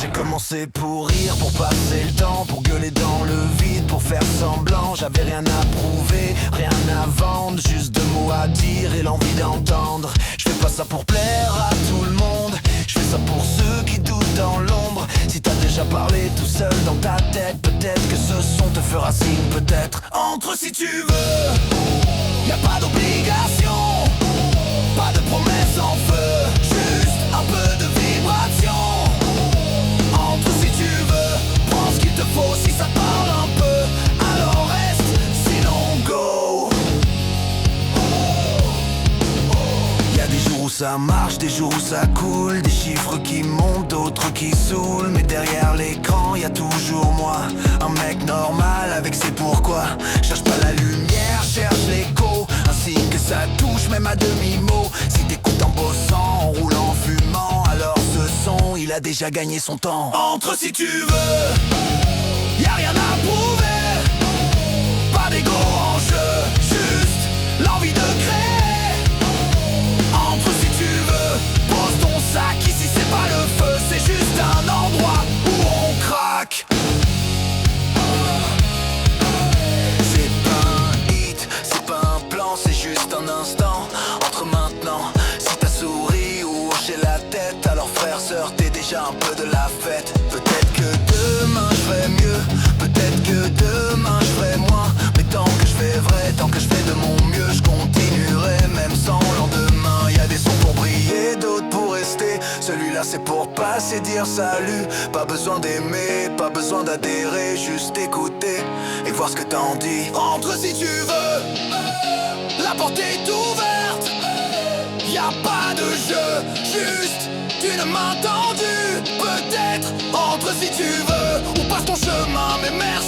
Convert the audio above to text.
J'ai commencé pour rire, pour passer le temps, pour gueuler dans le vide, pour faire semblant. J'avais rien à prouver, rien à vendre, juste deux mots à dire et l'envie d'entendre. Je fais pas ça pour plaire à tout le monde, je fais ça pour ceux qui doutent dans l'ombre. Si t'as déjà parlé tout seul dans ta tête, peut-être que ce son te fera signe, peut-être. Entre si tu veux, y a pas d'obligation, pas de promesse en feu, juste un peu de vibration. Entre si tu veux, prends ce qu'il te faut, si ça parle un peu, alors reste, sinon go. Y'a des jours où ça marche, des jours où ça coule, des chiffres qui montent, d'autres qui saoulent. Mais derrière l'écran y'a toujours moi, un mec normal avec ses pourquoi. Cherche pas la lumière, cherche l'écho, ainsi que ça touche même à demi-mot. Si t'écoutes en bossant, en roulant, en fumant, alors ce son il a déjà gagné son temps. Entre si tu veux, y'a rien à prouver, pas d'ego en jeu, juste l'envie de créer. Entre si tu veux, pose ton sac, ici c'est pas le feu, c'est juste un endroit où on craque. C'est pas un hit, c'est pas un plan, c'est juste un instant. Entre maintenant, si t'as souri ou hoché la tête, alors frère, sœur, t'es déjà un peu de la fête. Peut-être que demain je ferai mieux, peut-être que demain je ferai moins. Mais tant que je fais vrai, tant que je fais de mon mieux, je continuerai même sans lendemain. Y'a des sons pour briller, d'autres pour rester. Celui-là c'est pour passer, dire salut. Pas besoin d'aimer, pas besoin d'adhérer, juste écouter et voir ce que t'en dis. Entre si tu veux, la porte est ouverte, y'a pas de jeu, juste une main tendue. Peut-être entre si tu veux, ou passe ton chemin, mais merci.